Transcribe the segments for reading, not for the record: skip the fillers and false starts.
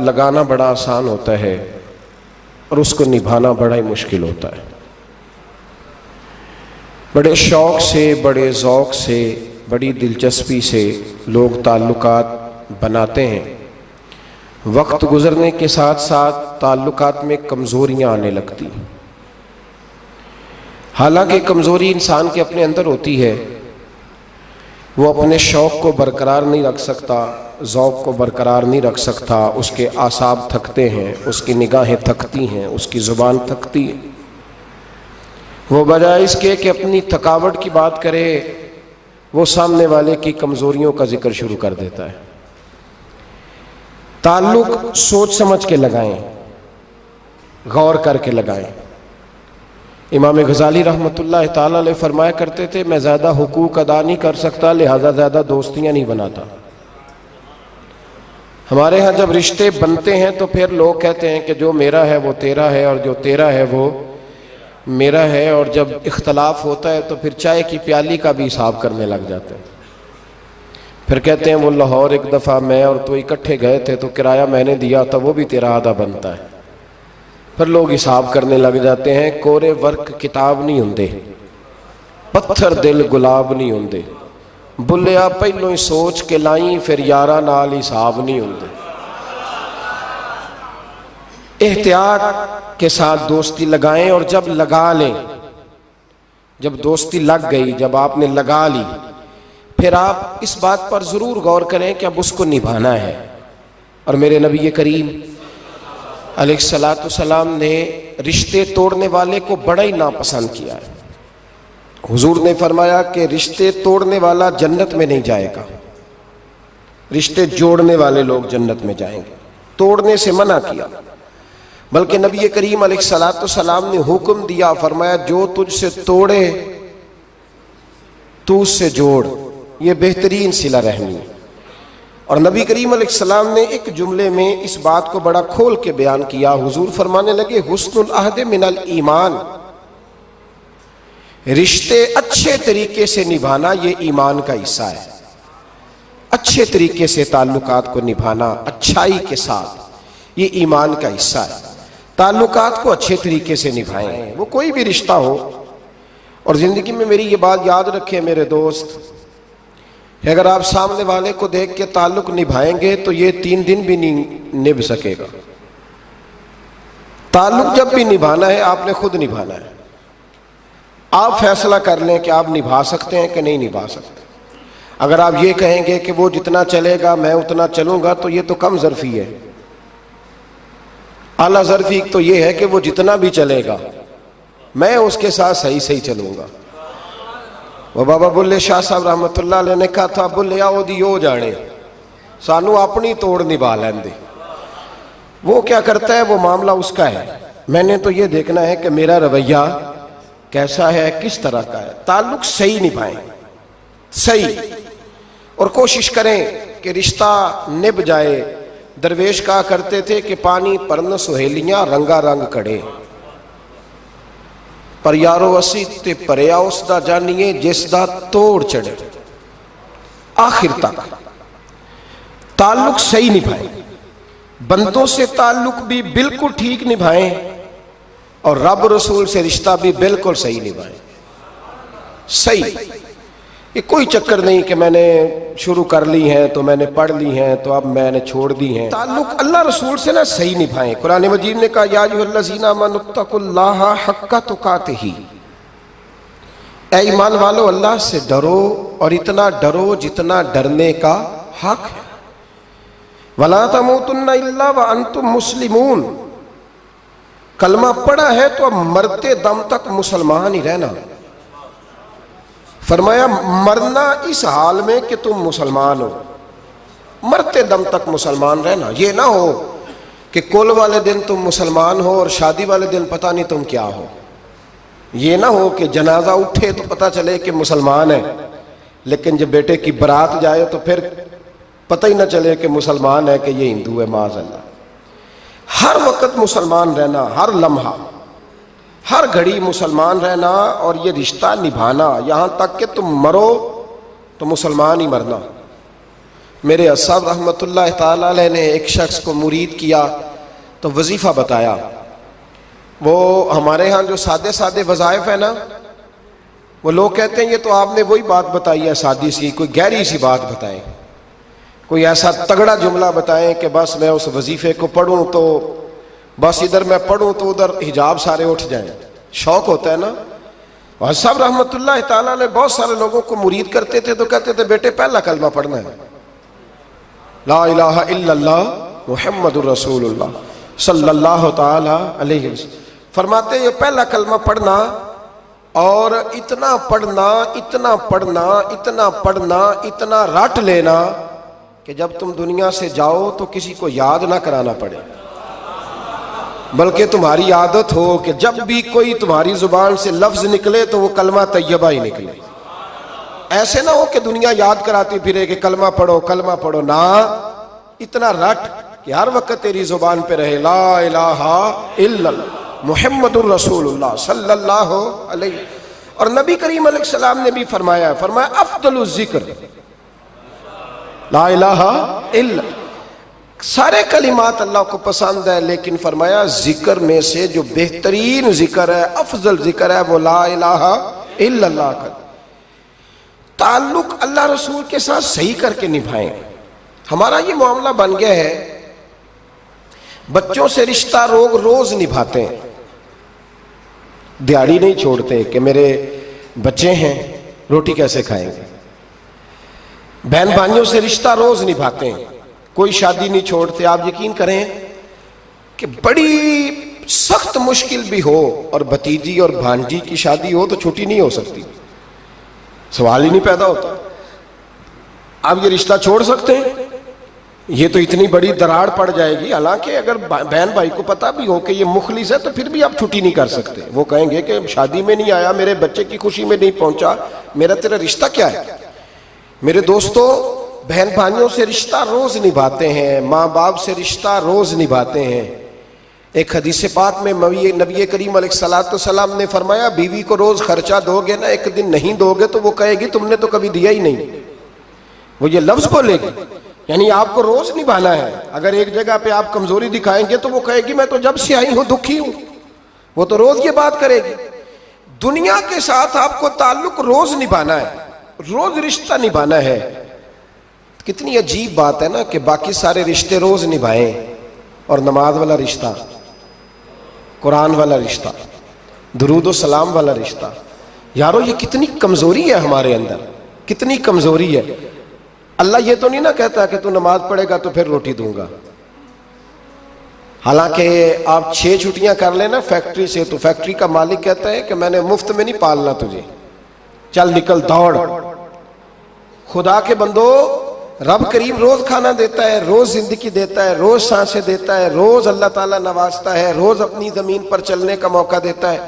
لگانا بڑا آسان ہوتا ہے اور اس کو نبھانا بڑا ہی مشکل ہوتا ہے۔ بڑے شوق سے، بڑے ذوق سے، بڑی دلچسپی سے لوگ تعلقات بناتے ہیں۔ وقت گزرنے کے ساتھ ساتھ تعلقات میں کمزوریاں آنے لگتی ہیں۔ حالانکہ کمزوری انسان کے اپنے اندر ہوتی ہے، وہ اپنے شوق کو برقرار نہیں رکھ سکتا، ذوق کو برقرار نہیں رکھ سکتا، اس کے اعصاب تھکتے ہیں، اس کی نگاہیں تھکتی ہیں، اس کی زبان تھکتی ہے۔ وہ بجائے اس کے کہ اپنی تھکاوٹ کی بات کرے، وہ سامنے والے کی کمزوریوں کا ذکر شروع کر دیتا ہے۔ تعلق سوچ سمجھ کے لگائیں، غور کر کے لگائیں۔ امام غزالی رحمۃ اللہ تعالی علیہ فرمایا کرتے تھے، میں زیادہ حقوق ادا نہیں کر سکتا، لہذا زیادہ دوستیاں نہیں بناتا۔ ہمارے ہاں جب رشتے بنتے ہیں تو پھر لوگ کہتے ہیں کہ جو میرا ہے وہ تیرا ہے اور جو تیرا ہے وہ میرا ہے، اور جب اختلاف ہوتا ہے تو پھر چائے کی پیالی کا بھی حساب کرنے لگ جاتے ہیں۔ پھر کہتے ہیں وہ لاہور ایک دفعہ میں اور تو اکٹھے گئے تھے تو کرایہ میں نے دیا تھا، وہ بھی تیرا آدھا بنتا ہے۔ پھر لوگ حساب کرنے لگ جاتے ہیں۔ کورے ورک کتاب نہیں ہوندے، پتھر دل گلاب نہیں ہوندے، بلیا پہلوں ہی سوچ کے لائیں، پھر یارہ نال حساب نہیں ہوندے۔ احتیاط کے ساتھ دوستی لگائیں، اور جب لگا لیں، جب دوستی لگ گئی، جب آپ نے لگا لی، پھر آپ اس بات پر ضرور غور کریں کہ اب اس کو نبھانا ہے۔ اور میرے نبی کریم علیہ الصلوۃ والسلام نے رشتے توڑنے والے کو بڑا ہی ناپسند کیا ہے۔ حضور نے فرمایا کہ رشتے توڑنے والا جنت میں نہیں جائے گا، رشتے جوڑنے والے لوگ جنت میں جائیں گے۔ توڑنے سے منع کیا، بلکہ نبی کریم علیہ الصلوۃ والسلام نے حکم دیا، فرمایا جو تجھ سے توڑے تو اس سے جوڑ، یہ بہترین صلہ رحمی ہے۔ اور نبی کریم علیہ السلام نے ایک جملے میں اس بات کو بڑا کھول کے بیان کیا۔ حضور فرمانے لگے، حسن العہد من الایمان، رشتے اچھے طریقے سے نبھانا یہ ایمان کا حصہ ہے۔ اچھے طریقے سے تعلقات کو نبھانا، اچھائی کے ساتھ، یہ ایمان کا حصہ ہے۔ تعلقات کو اچھے طریقے سے نبھائیں، وہ کوئی بھی رشتہ ہو۔ اور زندگی میں میری یہ بات یاد رکھیں میرے دوست، کہ اگر آپ سامنے والے کو دیکھ کے تعلق نبھائیں گے تو یہ 3 دن بھی نہیں نبھ سکے گا۔ تعلق جب بھی نبھانا ہے آپ نے خود نبھانا ہے۔ آپ فیصلہ کر لیں کہ آپ نبھا سکتے ہیں کہ نہیں نبھا سکتے۔ اگر آپ یہ کہیں گے کہ وہ جتنا چلے گا میں اتنا چلوں گا تو یہ تو کم ظرفی ہے۔ اعلیٰ ظرفی تو یہ ہے کہ وہ جتنا بھی چلے گا میں اس کے ساتھ صحیح چلوں گا۔ وہ بابا بلے شاہ صاحب رحمۃ اللہ علیہ نے کہا تھا، بلے آؤ دی ہو جانے، سانو اپنی توڑ نبھا لین دے۔ وہ کیا کرتا ہے وہ معاملہ اس کا ہے، میں نے تو یہ دیکھنا ہے کہ میرا رویہ کیسا ہے، کس طرح کا ہے۔ تعلق صحیح نبھائیں، صحیح، اور کوشش کریں کہ رشتہ نبھ جائے۔ درویش کہا کرتے تھے کہ پانی پرن سہیلیاں رنگا رنگ کڑے، پر یارو اسی تے پریا اس دا جانیے جس دا توڑ چڑھے۔ آخر تک تعلق صحیح نبھائیں، بندوں سے تعلق بھی بالکل ٹھیک نبھائیں، اور رب رسول سے رشتہ بھی بالکل صحیح نبھائیں۔ صحیح، یہ کوئی چکر نہیں کہ میں نے شروع کر لی ہیں تو میں نے پڑھ لی ہیں تو اب میں نے چھوڑ دی ہیں۔ تعلق اللہ رسول سے نہ صحیح نبھائیں۔ قرآن مجید نے کہا، یا ایھا الذین آمنوا اتقوا اللہ حق تقاتہ، اے ایمان والو اللہ سے ڈرو اور اتنا ڈرو جتنا ڈرنے کا حق ہے۔ ولا تموتن الا وانتم مسلمون، کلمہ پڑھا ہے تو اب مرتے دم تک مسلمان ہی رہنا۔ فرمایا مرنا اس حال میں کہ تم مسلمان ہو، مرتے دم تک مسلمان رہنا۔ یہ نہ ہو کہ کل والے دن تم مسلمان ہو اور شادی والے دن پتہ نہیں تم کیا ہو۔ یہ نہ ہو کہ جنازہ اٹھے تو پتہ چلے کہ مسلمان ہے، لیکن جب بیٹے کی برات جائے تو پھر پتہ ہی نہ چلے کہ مسلمان ہے کہ یہ ہندو ہے، معاذ اللہ۔ ہر وقت مسلمان رہنا، ہر لمحہ، ہر گھڑی مسلمان رہنا، اور یہ رشتہ نبھانا یہاں تک کہ تم مرو تو مسلمان ہی مرنا۔ میرے صاحب رحمۃ اللہ تعالی علیہ نے ایک شخص کو مرید کیا تو وظیفہ بتایا. وہ ہمارے ہاں جو سادے سادے وظائف ہیں نا، وہ لوگ کہتے ہیں یہ تو آپ نے وہی بات بتائی ہے سادی سی، کوئی گہری سی بات بتائیں، کوئی ایسا تگڑا جملہ بتائیں کہ بس میں اس وظیفے کو پڑھوں تو بس ادھر میں پڑھوں تو ادھر حجاب سارے اٹھ جائیں. شوق ہوتا ہے نا. اور صاحب رحمۃ اللہ تعالیٰ نے بہت سارے لوگوں کو مرید کرتے تھے تو کہتے تھے بیٹے پہلا کلمہ پڑھنا ہے، لا الہ الا اللہ محمد الرسول اللہ صلی اللہ تعالی علیہ وسلم. فرماتے یہ پہلا کلمہ پڑھنا اور اتنا پڑھنا اتنا پڑھنا اتنا پڑھنا اتنا رٹ لینا کہ جب تم دنیا سے جاؤ تو کسی کو یاد نہ کرانا پڑے، بلکہ تمہاری عادت ہو کہ جب بھی کوئی تمہاری زبان سے لفظ نکلے تو وہ کلمہ طیبہ ہی نکلے. ایسے نہ ہو کہ دنیا یاد کراتی پھرے کہ کلمہ پڑھو نہ، اتنا رٹ کہ ہر وقت تیری زبان پہ رہے لا الہ الا اللہ محمد الرسول اللہ صلی اللہ علیہ. اور نبی کریم علیہ السلام نے بھی فرمایا افضل الذکر لا الہ الا. سارے کلمات اللہ کو پسند ہے، لیکن فرمایا ذکر میں سے جو بہترین ذکر ہے، افضل ذکر ہے، وہ لا الہ الا اللہ کا. تعلق اللہ رسول کے ساتھ صحیح کر کے نبھائیں. ہمارا یہ معاملہ بن گیا ہے، بچوں سے رشتہ روز نبھاتے ہیں، دیہڑی نہیں چھوڑتے کہ میرے بچے ہیں روٹی کیسے کھائیں گے. بہن بھائیوں سے رشتہ روز نبھاتے ہیں، کوئی شادی نہیں چھوڑتے. آپ یقین کریں کہ بڑی سخت مشکل بھی ہو اور بھتیجی اور بھانجی کی شادی ہو تو چھٹی نہیں ہو سکتی، سوال ہی نہیں پیدا ہوتا. آپ یہ رشتہ چھوڑ سکتے ہیں؟ یہ تو اتنی بڑی دراڑ پڑ جائے گی. حالانکہ اگر بہن بھائی کو پتا بھی ہو کہ یہ مخلص ہے تو پھر بھی آپ چھٹی نہیں کر سکتے. وہ کہیں گے کہ شادی میں نہیں آیا، میرے بچے کی خوشی میں نہیں پہنچا، میرا تیرا رشتہ کیا ہے. میرے دوستو، بہن بھائیوں سے رشتہ روز نبھاتے ہیں، ماں باپ سے رشتہ روز نبھاتے ہیں. ایک حدیث پاک میں نبی کریم علیہ الصلوۃ والسلام نے فرمایا بیوی کو روز خرچہ دو گے نا، ایک دن نہیں دو گے تو وہ کہے گی تم نے تو کبھی دیا ہی نہیں. وہ یہ لفظ بولے گی، یعنی آپ کو روز نبھانا ہے. اگر ایک جگہ پہ آپ کمزوری دکھائیں گے تو وہ کہے گی میں تو جب سے آئی ہوں دکھی ہوں. وہ تو روز یہ بات کرے گی. دنیا کے ساتھ آپ کو تعلق روز نبھانا ہے، روز رشتہ نبھانا ہے. کتنی عجیب بات ہے نا کہ باقی سارے رشتے روز نبھائیں اور نماز والا رشتہ، قرآن والا رشتہ، درود و سلام والا رشتہ. یارو یہ کتنی کمزوری ہے ہمارے اندر، کتنی کمزوری ہے. اللہ یہ تو نہیں نہ کہتا کہ تو نماز پڑھے گا تو پھر روٹی دوں گا. حالانکہ آپ 6 چھٹیاں کر لینا فیکٹری سے تو فیکٹری کا مالک کہتا ہے کہ میں نے مفت میں نہیں پالنا تجھے، چل نکل دوڑ. خدا کے بندو، رب کریم روز کھانا دیتا ہے، روز زندگی دیتا ہے، روز سانسیں دیتا ہے، روز اللہ تعالیٰ نوازتا ہے، روز اپنی زمین پر چلنے کا موقع دیتا ہے،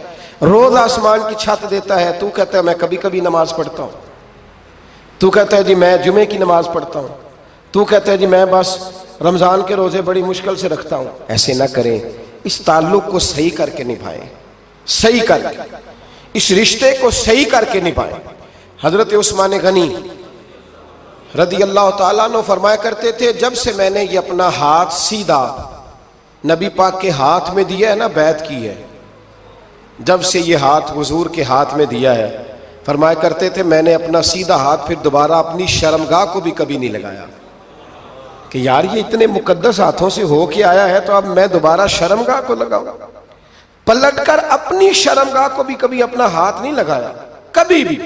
روز آسمان کی چھت دیتا ہے. تو کہتا ہے میں کبھی کبھی نماز پڑھتا ہوں، تو کہتا ہے جی میں جمعے کی نماز پڑھتا ہوں، تو کہتا ہے جی میں بس رمضان کے روزے بڑی مشکل سے رکھتا ہوں. ایسے نہ کریں. اس تعلق کو صحیح کر کے نبھائیں، صحیح کر کے اس رشتے کو صحیح کر کے نبھائیں. حضرت عثمان غنی رضی اللہ تعالیٰ عنہ فرمایا کرتے تھے جب سے میں نے یہ اپنا ہاتھ سیدھا نبی پاک کے ہاتھ میں دیا ہے نا، بیعت کی ہے، جب سے یہ ہاتھ حضور کے ہاتھ میں دیا ہے، فرمایا کرتے تھے میں نے اپنا سیدھا ہاتھ پھر دوبارہ اپنی شرمگاہ کو بھی کبھی نہیں لگایا کہ یار یہ اتنے مقدس ہاتھوں سے ہو کے آیا ہے تو اب میں دوبارہ شرمگاہ کو لگاؤں. پلٹ کر اپنی شرمگاہ کو بھی کبھی اپنا ہاتھ نہیں لگایا، کبھی بھی.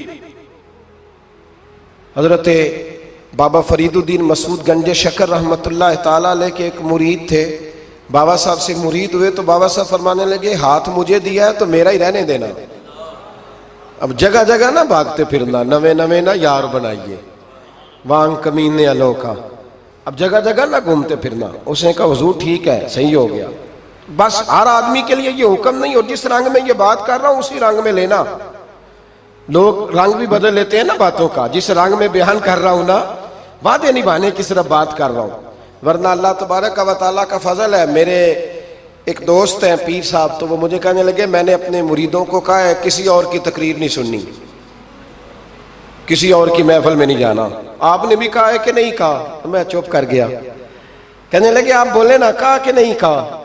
حضرت بابا فرید الدین مسعود گنج شکر رحمۃ اللہ تعالیٰ علیہ کے ایک مرید تھے. بابا صاحب سے مرید ہوئے تو بابا صاحب فرمانے لگے ہاتھ مجھے دیا ہے تو میرا ہی رہنے دینا. اب جگہ جگہ نہ بھاگتے پھرنا، نوے نوے نہ یار بنائیے وانگ کمینے الو کا. اب جگہ جگہ نہ گھومتے پھرنا. اس نے کہا حضور ٹھیک ہے، صحیح ہو گیا. بس ہر آدمی کے لیے یہ حکم نہیں، اور جس رنگ میں یہ بات کر رہا ہوں اسی رنگ میں لینا. لوگ رنگ بھی بدل لیتے ہیں نا باتوں کا. جس رنگ میں بیان کر رہا ہوں نا، وعدے نبھانے کی صرف بات کر رہا ہوں. ورنہ اللہ تبارک و تعالیٰ کا فضل ہے. میرے ایک دوست ہیں پیر صاحب، تو وہ مجھے کہنے لگے میں نے اپنے مریدوں کو کہا ہے کسی اور کی تقریر نہیں سننی. کسی اور کی محفل میں نہیں جانا. آپ نے بھی کہا ہے کہ نہیں کہا؟ میں چپ کر گیا. کہنے لگے آپ بولے نا, کہا کہ نہیں کہا؟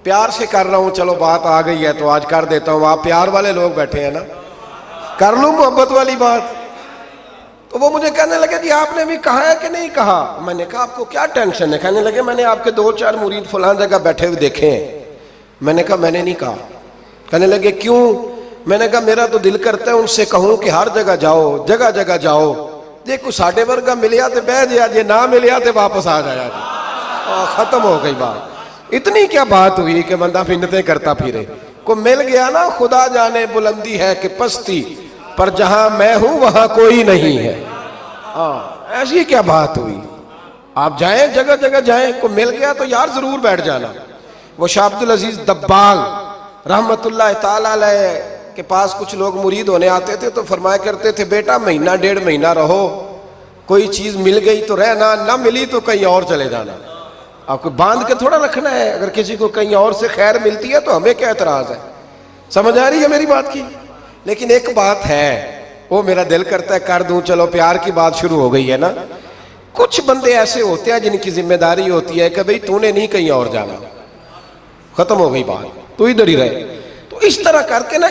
پیار سے کر رہا ہوں, چلو بات آ گئی ہے تو آج کر دیتا ہوں. آپ پیار والے لوگ بیٹھے ہیں نا, کر لوں محبت والی بات. تو وہ مجھے کہنے لگے جی آپ نے بھی کہا ہے کہ نہیں کہا؟ میں نے کہا آپ کو کیا ٹینشن ہے؟ کہنے لگے میں نے آپ کے 2-4 مرید فلان جگہ بیٹھے ہوئے دیکھے ہیں. میں نے کہا میں نے نہیں کہا. کہنے لگے کیوں؟ میں نے کہا میرا تو دل کرتا ہے ان سے کہوں کہ ہر جگہ جاؤ, جگہ جگہ جاؤ. دیکھو ساڈے ورگا ملیا تو بہ جیا جی, نہ ملیا تو واپس آ جایا جی. ختم ہو گئی بات. اتنی کیا بات ہوئی کہ بندہ منتیں کرتا پھرے. کو مل گیا نا, خدا جانے بلندی ہے کہ پستی, پر جہاں میں ہوں وہاں کوئی نہیں ہے. ایسی کیا بات ہوئی؟ آپ جائیں جگہ جگہ جائیں, کو مل گیا تو یار ضرور بیٹھ جانا. وہ شاہ عبد العزیز دباغ رحمت اللہ تعالی علیہ کے پاس کچھ لوگ مرید ہونے آتے تھے تو فرمایا کرتے تھے بیٹا 1-1.5 مہینہ رہو, کوئی چیز مل گئی تو رہنا, نہ ملی تو کہیں اور چلے جانا. آپ کو باندھ کے تھوڑا رکھنا ہے. اگر کسی کو کہیں اور سے خیر ملتی ہے تو ہمیں کیا اعتراض ہے؟ سمجھ آ رہی ہے میری بات کی؟ لیکن ایک بات ہے, وہ میرا دل کرتا ہے کر دوں, چلو پیار کی بات شروع ہو گئی ہے نا. کچھ بندے ایسے ہوتے ہیں جن کی ذمہ داری ہوتی ہے کہ بھئی تو نے نہیں کہیں اور جانا, ختم ہو گئی بات, تو ادھر ہی رہے. تو اس طرح کر کے نا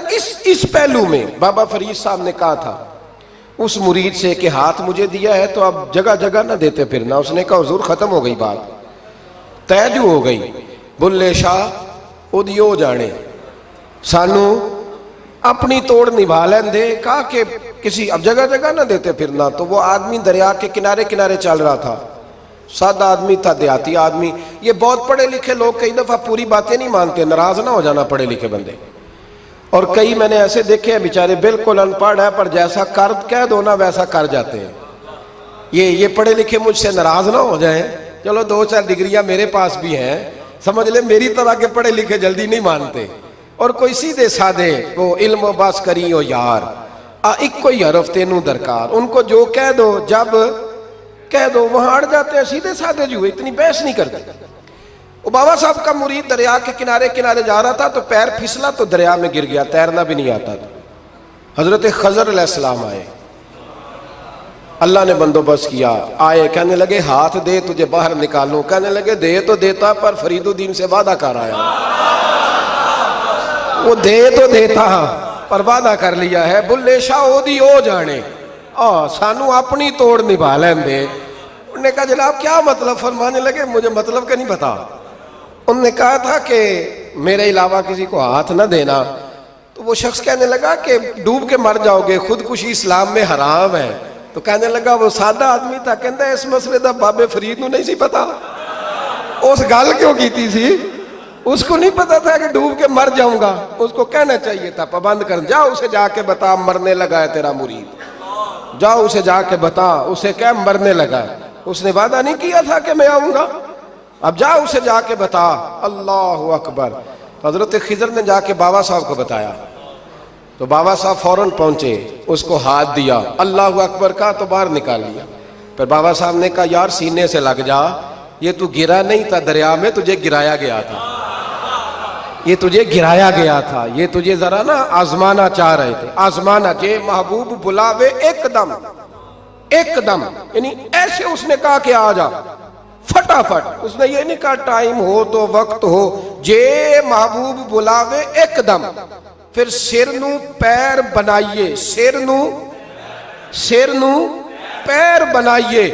اس پہلو میں بابا فرید صاحب نے کہا تھا اس مرید سے کہ ہاتھ مجھے دیا ہے تو اب جگہ جگہ نہ دیتے پھرنا. اس نے کہا حضور ختم ہو گئی بات, طے جو ہو گئی. بلے شاہ اودیو جانے, سانو اپنی توڑ نبھا لین دے. کہا کہ کسی اب جگہ جگہ نہ دیتے پھرنا. تو وہ آدمی دریا کے کنارے کنارے چل رہا تھا, سادہ آدمی تھا, دیہاتی آدمی. یہ بہت پڑھے لکھے لوگ کئی دفعہ پوری باتیں نہیں مانتے, ناراض نہ ہو جانا پڑھے لکھے بندے. اور کئی میں نے ایسے دیکھے ہیں بیچارے بالکل ان پڑھ ہے پر جیسا کر کہہ دو نا ویسا کر جاتے ہیں. یہ پڑھے لکھے مجھ سے ناراض نہ ہو جائیں. چلو 2-4 ڈگریاں میرے پاس بھی ہیں, سمجھ لے میری طرح کے پڑھے لکھے جلدی نہیں مانتے. اور کوئی سیدھے سادے وہ علم و بس کری ہو یار, ایک کوئی حرف تینوں درکار. ان کو جو کہہ دو جب کہہ دو وہاں اڑ جاتے ہیں, سیدھے سادے جو اتنی بحث نہیں کرتے. وہ بابا صاحب کا مرید دریا کے کنارے کنارے جا رہا تھا تو پیر پھسلا تو دریا میں گر گیا, تیرنا بھی نہیں آتا تھا. حضرت خضر علیہ السلام آئے, اللہ نے بندوبست کیا. آئے, کہنے لگے ہاتھ دے تجھے باہر نکالوں. کہنے لگے دے تو دیتا پر فرید الدین سے وعدہ کر آیا. وہ دے تو دیتا پر وعدہ کر لیا ہے. بلے شاہ اودی ہو جانے, سانو اپنی توڑ نبھا لین دے. انہوں نے کہا جناب کیا مطلب؟ فرمانے لگے مجھے مطلب کا نہیں پتا. انہوں نے کہا تھا کہ میرے علاوہ کسی کو ہاتھ نہ دینا. تو وہ شخص کہنے لگا کہ ڈوب کے مر جاؤ گے, خودکشی اسلام میں حرام ہے. تو کہنے لگا وہ سادہ آدمی تھا, کہندا اس مسئلے دا بابے فرید نو نہیں سی پتا. اس گل کیوں کیتی سی؟ اس کو نہیں پتا تھا کہ ڈوب کے مر جاؤں گا. اس کو کہنا چاہیے تھا پابند کر, جا اسے جا کے بتا مرنے لگا ہے تیرا مرید. جاؤ اسے جا کے بتا, اسے کیا مرنے لگا ہے. اس نے وعدہ نہیں کیا تھا کہ میں آؤں گا, اب جا اسے جا کے بتا. اللہ اکبر. حضرت خضر نے جا کے بابا صاحب کو بتایا تو بابا صاحب فوراً پہنچے, اس کو ہاتھ دیا, اللہ اکبر کہا تو باہر نکال لیا. پھر بابا صاحب نے کہا یار سینے سے لگ جا, یہ تو گرا نہیں تھا دریا میں, تجھے گرایا گیا تھا. یہ تجھے گرایا گیا تھا, یہ تجھے ذرا نا آزمانا چاہ رہے تھے. آزمانا جے محبوب بلاوے ایک دم, ایک دم, یعنی ایسے اس نے کہا کہ آ جا فٹافٹ. اس نے یہ نہیں کہا ٹائم ہو تو وقت ہو, جے محبوب بلاوے ایک دم. پھر سر نو پیر بنائیے, سر نو پیر بنائیے.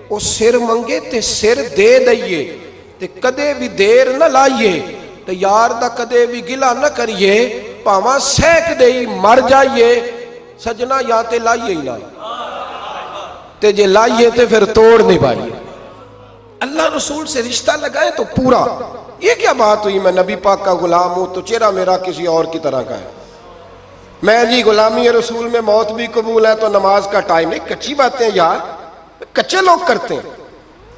وہ سر منگے تے سر دے دئیے, تے کدے بھی دیر نہ لائیے, تے یار دا کدے بھی گلا نہ کریے, پاواں سیک دئی مر جائیے. سجنا یا تے لائیے ہی نہ, تے جے لائیے تے پھر توڑ نہیں پائیے. اللہ رسول سے رشتہ لگائے تو پورا. یہ کیا بات ہوئی میں نبی پاک کا غلام ہوں تو چہرہ میرا کسی اور کی طرح کا ہے. میں جی غلامی رسول میں موت بھی قبول ہے تو نماز کا ٹائم نہیں. کچی باتیں یار, کچے لوگ کرتے ہیں,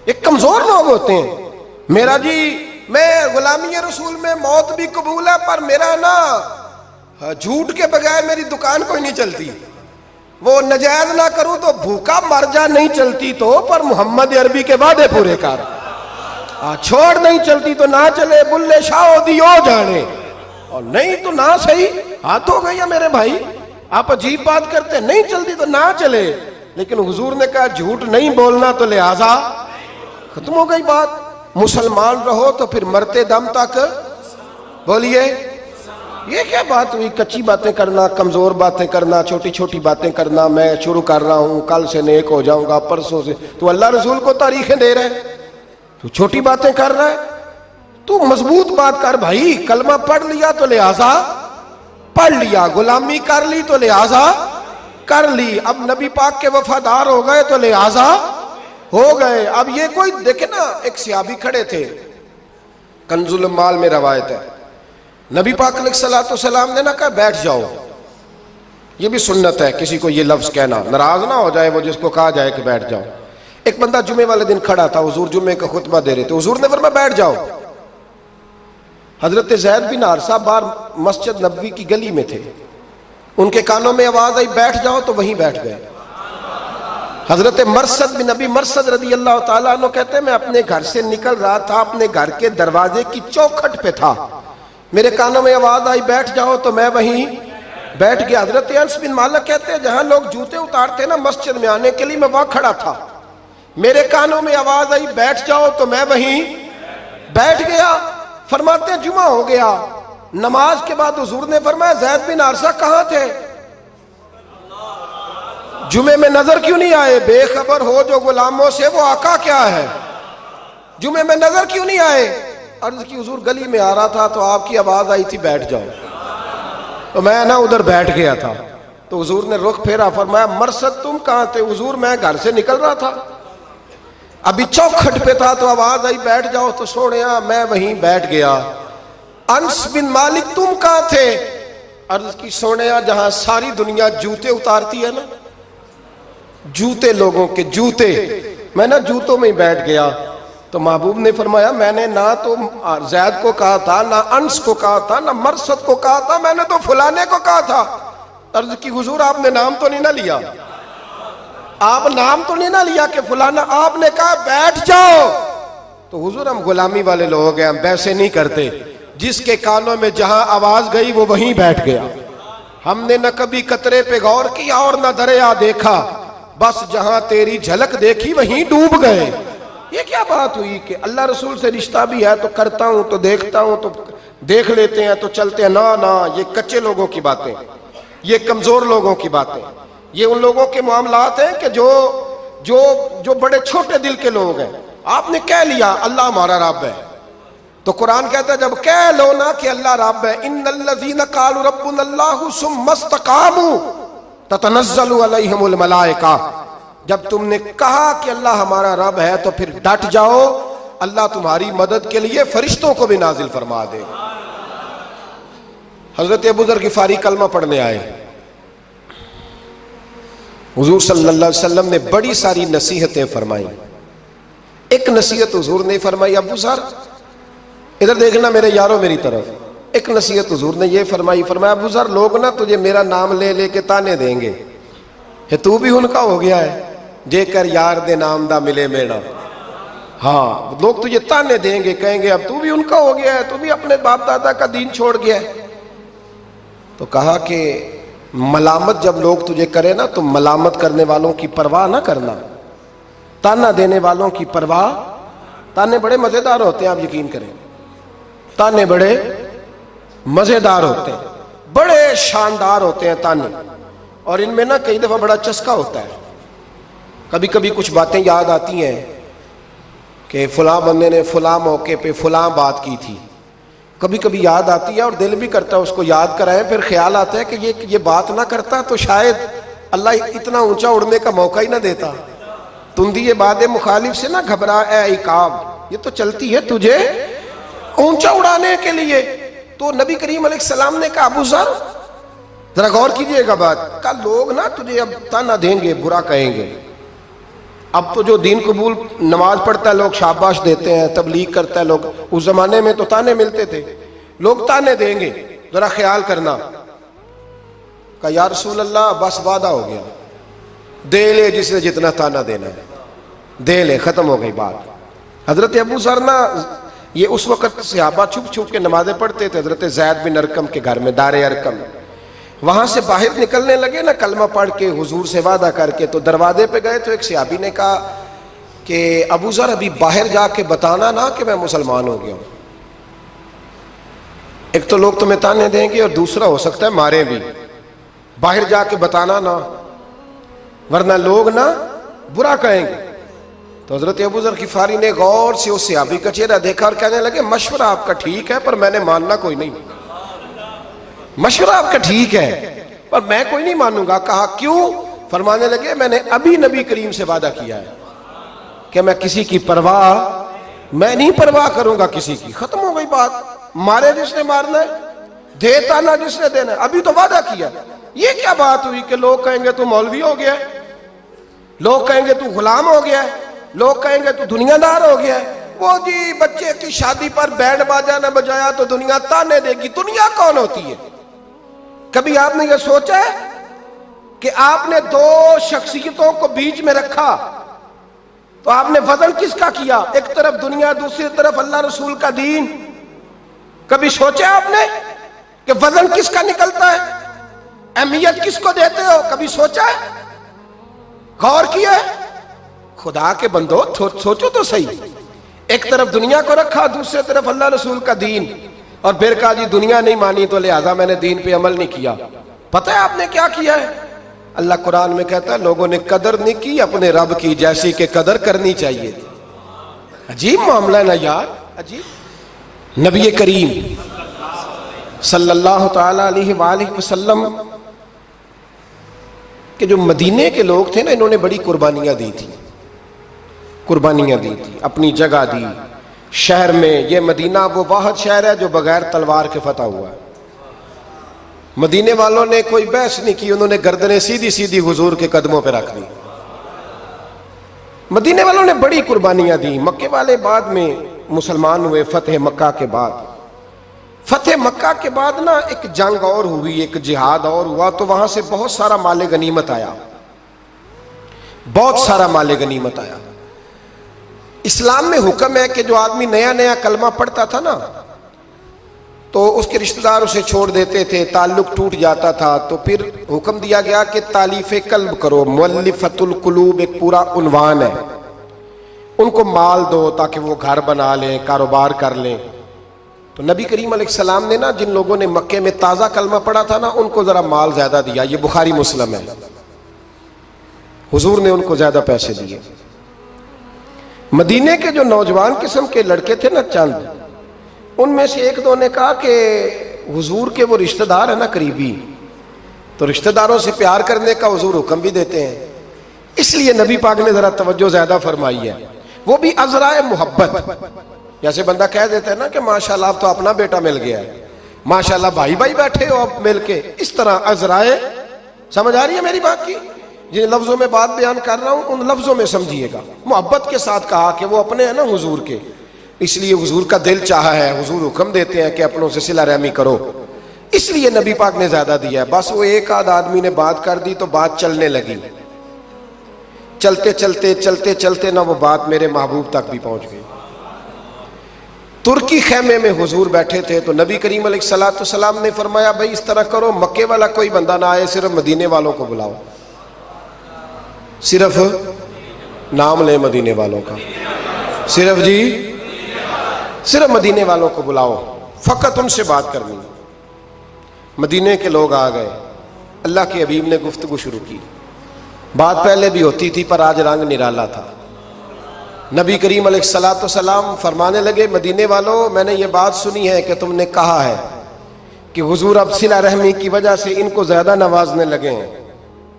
یہ کمزور لوگ ہوتے ہیں. میرا جی میں غلامی رسول میں موت بھی قبول ہے پر میرا نا جھوٹ کے بغیر میری دکان کوئی نہیں چلتی. وہ نجائز نہ کروں تو بھوکا مر جا, نہیں چلتی تو پر محمد عربی کے وعدے پورے کر. چھوڑ نہیں چلتی تو نہ چلے, بلے شاہ دیو جانے, اور نہیں تو نہ صحیح. ہاتھ ہو گئی ہے میرے بھائی, آپ عجیب بات کرتے ہیں. نہیں چلتی تو نہ چلے, لیکن حضور نے کہا جھوٹ نہیں بولنا تو لہذا ختم ہو گئی بات. مسلمان رہو تو پھر مرتے دم تک بولیے. یہ کیا بات ہوئی؟ کچی باتیں کرنا، کمزور باتیں کرنا، چھوٹی چھوٹی باتیں کرنا. میں شروع کر رہا ہوں، کل سے نیک ہو جاؤں گا، پرسوں سے. تو اللہ رسول کو تاریخیں دے رہے ہیں، تو چھوٹی باتیں کر رہا ہے. تو مضبوط بات کر بھائی. کلمہ پڑھ لیا تو لہذا پڑھ لیا، غلامی کر لی تو لہذا کر لی. اب نبی پاک کے وفادار ہو گئے تو لہذا ہو گئے. اب یہ کوئی دیکھے نا، ایک صحابی کھڑے تھے، کنز المال میں روایت ہے، نبی پاک علیہ الصلوۃ والسلام نے نہ کہا بیٹھ جاؤ. یہ بھی سنت ہے کسی کو یہ لفظ کہنا، ناراض نہ ہو جائے وہ جس کو کہا جائے کہ بیٹھ جاؤ. ایک بندہ جمعے والے دن کھڑا تھا، حضور جمعے کا خطبہ دے رہے تھے، حضور نے فرمایا بیٹھ جاؤ. حضرت زید بن حارثہ باہر مسجد نبوی کی گلی میں تھے، ان کے کانوں میں آواز آئی بیٹھ جاؤ تو وہیں بیٹھ گئے. حضرت مرثد بن نبی مرثد رضی اللہ تعالیٰ عنہ کہتے ہیں میں اپنے گھر سے نکل رہا تھا، اپنے گھر کے دروازے کی چوکھٹ پہ تھا، میرے کانوں میں آواز آئی بیٹھ جاؤ تو میں وہیں بیٹھ گیا. حضرت انس بن مالک کہتے ہیں جہاں لوگ جوتے اتارتے نا مسجد میں آنے کے لیے، میں وہاں کھڑا تھا، میرے کانوں میں آواز آئی بیٹھ جاؤ تو میں وہیں بیٹھ گیا. فرماتے ہیں جمعہ ہو گیا، نماز کے بعد حضور نے فرمایا زید بن حارثہ کہاں تھے؟ جمعے میں نظر کیوں نہیں آئے؟ بے خبر ہو جو غلاموں سے وہ آقا کیا ہے. جمعے میں نظر کیوں نہیں آئے؟ عرض کی حضور گلی میں آ رہا تھا تو آپ کی آواز آئی تھی بیٹھ جاؤ، تو میں نا ادھر بیٹھ گیا تھا. تو حضور نے رخ پھیرا، فرمایا مرثد تم کہاں تھے؟ حضور میں گھر سے نکل رہا تھا، ابھی چوکھٹ پہ تھا تو آواز آئی بیٹھ جاؤ تو سوڑیا میں وہیں بیٹھ گیا. انس بن مالک تم کہاں تھے؟ عرض کی سوڑیا جہاں ساری دنیا جوتے اتارتی ہے نا، جوتے لوگوں کے جوتے، میں نا جوتوں میں ہی بیٹھ گیا. تو محبوب نے فرمایا میں نے نہ تو زید کو کہا تھا، نہ انس کو کہا تھا، نہ مرثد کو کہا تھا، میں نے تو فلانے کو کہا تھا. عرض کی حضور آپ نے نام تو نہیں نہ لیا، آپ نام تو نہیں نہ لیا کہ فلانا، آپ نے کہا بیٹھ جاؤ. تو حضور ہم غلامی والے لوگ ہیں، ہم ویسے نہیں کرتے. جس کے کانوں میں جہاں آواز گئی وہ وہیں بیٹھ گیا. ہم نے نہ کبھی قطرے پہ غور کیا اور نہ دریا دیکھا، بس جہاں تیری جھلک دیکھی وہیں ڈوب گئے. یہ کیا بات ہوئی کہ اللہ رسول سے رشتہ بھی ہے تو کرتا ہوں تو دیکھتا ہوں تو دیکھ لیتے ہیں تو چلتے ہیں؟ نہ یہ کچے لوگوں کی باتیں، یہ کمزور لوگوں کی باتیں، یہ ان لوگوں کے معاملات ہیں کہ جو بڑے چھوٹے دل کے لوگ ہیں. آپ نے کہہ لیا اللہ ہمارا رب ہے، تو قرآن کہتا ہے جب کہہ لو نا کہ اللہ رب ہے، ان الذین قالوا ربنا اللہ ثم استقاموا تتنزل علیہم الملائکہ، جب تم نے کہا کہ اللہ ہمارا رب ہے تو پھر ڈٹ جاؤ، اللہ تمہاری مدد کے لیے فرشتوں کو بھی نازل فرما دے. حضرت ابو ذر غفاری کلمہ پڑھنے آئے، حضور صلی اللہ علیہ وسلم نے بڑی ساری نصیحتیں فرمائیں. ایک نصیحت حضور نے فرمائی، ابو ذر ادھر دیکھنا میرے یارو میری طرف. ایک نصیحت حضور نے یہ فرمائی، فرمایا ابو ذر لوگ نا تجھے میرا نام لے لے کے تانے دیں گے کہ تو بھی ان کا ہو گیا ہے، جے کر یار دے نام دا ملے میڑا. ہاں لوگ تجھے تانے دیں گے، کہیں گے اب تو بھی ان کا ہو گیا ہے، تو بھی اپنے باپ دادا کا دین چھوڑ گیا ہے. تو کہا کہ ملامت جب لوگ تجھے کرے نا تو ملامت کرنے والوں کی پرواہ نہ کرنا، تانا دینے والوں کی پرواہ. تانے بڑے مزیدار ہوتے ہیں، آپ یقین کریں، تانے بڑے مزیدار ہوتے ہیں، بڑے شاندار ہوتے ہیں تانے. اور ان میں نا کئی دفعہ بڑا چسکا ہوتا ہے. کبھی کبھی کچھ باتیں یاد آتی ہیں کہ فلاں بندے نے فلاں موقع پہ فلاں بات کی تھی، کبھی کبھی یاد آتی ہے اور دل بھی کرتا ہے اس کو یاد کرائیں. پھر خیال آتا ہے کہ یہ بات نہ کرتا تو شاید اللہ اتنا اونچا اڑنے کا موقع ہی نہ دیتا. تندی باد مخالف سے نہ گھبرا اے عقاب، یہ تو چلتی ہے تجھے اونچا اڑانے کے لیے. تو نبی کریم علیہ السلام نے کہا ابو ذر ذرا غور کیجئے گا بات کا، لوگ نا تجھے اب تانا دیں گے، برا کہیں گے. اب تو جو دین قبول نماز پڑھتا ہے لوگ شاباش دیتے ہیں، تبلیغ کرتا ہے لوگ، اس زمانے میں تو تانے ملتے تھے، لوگ تانے دیں گے، ذرا خیال کرنا. کہا یا رسول اللہ بس وعدہ ہو گیا، دے لے جسے جتنا تانا دینا ہے، دے لے، ختم ہو گئی بات. حضرت ابو ذر نا یہ اس وقت صحابہ چھپ چھپ کے نمازیں پڑھتے تھے حضرت زید بن ارقم کے گھر میں، دار ارقم. وہاں سے باہر نکلنے لگے نا کلمہ پڑھ کے حضور سے وعدہ کر کے، تو دروازے پہ گئے تو ایک صحابی نے کہا کہ ابو ذر ابھی باہر جا کے بتانا نا کہ میں مسلمان ہو گیا ہوں، ایک تو لوگ تمہیں تانے دیں گے اور دوسرا ہو سکتا ہے مارے بھی، باہر جا کے بتانا نا ورنہ لوگ نا برا کہیں گے۔ تو حضرت ابو ذر غفاری نے غور سے اس صحابی کا چہرہ دیکھا اور کہنے لگے مشورہ آپ کا ٹھیک ہے پر میں نے ماننا کوئی نہیں، مشورہ آپ کا ٹھیک ہے پر میں کوئی نہیں مانوں گا۔ کہا کیوں؟ فرمانے لگے میں نے ابھی نبی کریم سے وعدہ کیا ہے کہ میں کسی کی پرواہ، میں نہیں پرواہ کروں گا کسی کی، ختم ہو گئی بات، مارے جس نے مارنا ہے، دے تانا جس نے دینا ہے، ابھی تو وعدہ کیا۔ یہ کیا بات ہوئی کہ لوگ کہیں گے تو مولوی ہو گیا ہے، لوگ کہیں گے تو غلام ہو گیا ہے، لوگ کہیں گے تو دنیا دار ہو گیا ہے، وہ جی بچے کی شادی پر بینڈ باجا نہ بجایا تو دنیا تانے دے گی۔ دنیا کون ہوتی ہے؟ کبھی آپ نے یہ سوچا ہے کہ آپ نے دو شخصیتوں کو بیچ میں رکھا تو آپ نے وزن کس کا کیا؟ ایک طرف دنیا، دوسری طرف اللہ رسول کا دین۔ کبھی سوچا آپ نے کہ وزن کس کا نکلتا ہے؟ اہمیت کس کو دیتے ہو؟ کبھی سوچا ہے؟ غور کیا ہے؟ خدا کے بندو سوچو تو صحیح، ایک طرف دنیا کو رکھا، دوسری طرف اللہ رسول کا دین، اور پھر کہا جی دنیا نہیں مانی تو لہذا میں نے دین پہ عمل نہیں کیا۔ پتہ ہے آپ نے کیا کیا ہے؟ اللہ قرآن میں کہتا ہے لوگوں نے قدر نہیں کی اپنے رب کی جیسی کہ قدر کرنی چاہیے تھی۔ عجیب معاملہ ہے نا یار، عجیب۔ نبی کریم صلی اللہ تعالی علیہ وآلہ وسلم کہ جو مدینے کے لوگ تھے نا، انہوں نے بڑی قربانیاں دی تھی، قربانیاں دی تھی، اپنی جگہ دی شہر میں۔ یہ مدینہ وہ واحد شہر ہے جو بغیر تلوار کے فتح ہوا ہے۔ مدینے والوں نے کوئی بحث نہیں کی، انہوں نے گردنیں سیدھی سیدھی حضور کے قدموں پہ رکھ دی۔ مدینے والوں نے بڑی قربانیاں دی۔ مکے والے بعد میں مسلمان ہوئے فتح مکہ کے بعد۔ فتح مکہ کے بعد نا ایک جنگ اور ہوئی، ایک جہاد اور ہوا، تو وہاں سے بہت سارا مال غنیمت آیا، بہت سارا مال غنیمت آیا۔ اسلام میں حکم ہے کہ جو آدمی نیا نیا کلمہ پڑھتا تھا نا تو اس کے رشتہ دار اسے چھوڑ دیتے تھے، تعلق ٹوٹ جاتا تھا، تو پھر حکم دیا گیا کہ تالیف قلب کرو۔ مؤلفۃ القلوب ایک پورا عنوان ہے، ان کو مال دو تاکہ وہ گھر بنا لیں، کاروبار کر لیں۔ تو نبی کریم علیہ السلام نے نا جن لوگوں نے مکے میں تازہ کلمہ پڑھا تھا نا ان کو ذرا مال زیادہ دیا، یہ بخاری مسلم ہے، حضور نے ان کو زیادہ پیسے دیے۔ مدینے کے جو نوجوان قسم کے لڑکے تھے نا چند، ان میں سے ایک دو نے کہا کہ حضور کے وہ رشتہ دار ہیں نا قریبی، تو رشتہ داروں سے پیار کرنے کا حضور حکم بھی دیتے ہیں، اس لیے نبی پاک نے ذرا توجہ زیادہ فرمائی ہے، وہ بھی عذرائے محبت۔ جیسے بندہ کہہ دیتا ہے نا کہ ماشاءاللہ اب تو اپنا بیٹا مل گیا ہے، ماشاءاللہ بھائی بھائی بیٹھے ہو اب مل کے، اس طرح عذرائے، سمجھ آ رہی ہے میری بات کی؟ جن لفظوں میں بات بیان کر رہا ہوں ان لفظوں میں سمجھیے گا، محبت کے ساتھ کہا کہ وہ اپنے ہیں نا حضور کے، اس لیے حضور کا دل چاہا ہے، حضور حکم دیتے ہیں کہ اپنوں سے صلہ رحمی کرو، اس لیے نبی پاک نے زیادہ دیا ہے۔ بس وہ ایک آدھ آدمی نے بات کر دی تو بات چلنے لگی، چلتے چلتے چلتے چلتے نا وہ بات میرے محبوب تک بھی پہنچ گئی۔ ترکی خیمے میں حضور بیٹھے تھے تو نبی کریم علیہ الصلوۃ والسلام نے فرمایا بھائی اس طرح کرو، مکے والا کوئی بندہ نہ آئے، صرف مدینے والوں کو بلاؤ، صرف نام لے مدینے والوں کا، صرف جی صرف مدینے والوں کو بلاؤ، فقط ان سے بات کرنی۔ مدینے کے لوگ آ گئے، اللہ کے حبیب نے گفتگو شروع کی، بات پہلے بھی ہوتی تھی پر آج رنگ نرالا تھا۔ نبی کریم علیہ الصلوۃ والسلام فرمانے لگے مدینے والوں، میں نے یہ بات سنی ہے کہ تم نے کہا ہے کہ حضور اب صلہ رحمی کی وجہ سے ان کو زیادہ نوازنے لگے ہیں۔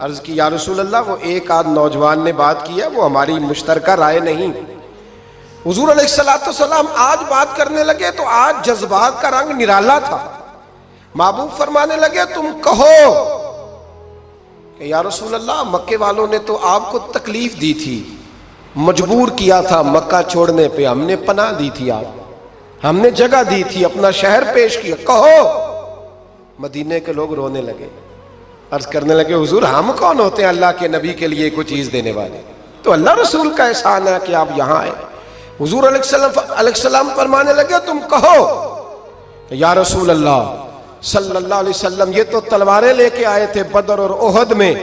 عرض کی یا رسول اللہ وہ ایک آدھ نوجوان نے بات کی ہے، وہ ہماری مشترکہ رائے نہیں۔ حضور علیہ الصلوۃ والسلام آج بات کرنے لگے تو آج جذبات کا رنگ نرالا تھا۔ محبوب فرمانے لگے تم کہو کہ یا رسول اللہ مکے والوں نے تو آپ کو تکلیف دی تھی، مجبور کیا تھا مکہ چھوڑنے پہ، ہم نے پناہ دی تھی، آپ ہم نے جگہ دی تھی، اپنا شہر پیش کیا، کہو۔ مدینے کے لوگ رونے لگے، عرض کرنے لگے حضور ہم کون ہوتے ہیں اللہ کے نبی کے لیے کوئی چیز دینے والے، تو اللہ رسول کا احسان ہے کہ آپ یہاں آئے۔ حضور علیہ السلام فرمانے لگے تم کہو یا رسول اللہ صلی اللہ علیہ وسلم یہ تو تلواریں لے کے آئے تھے بدر اور احد میں،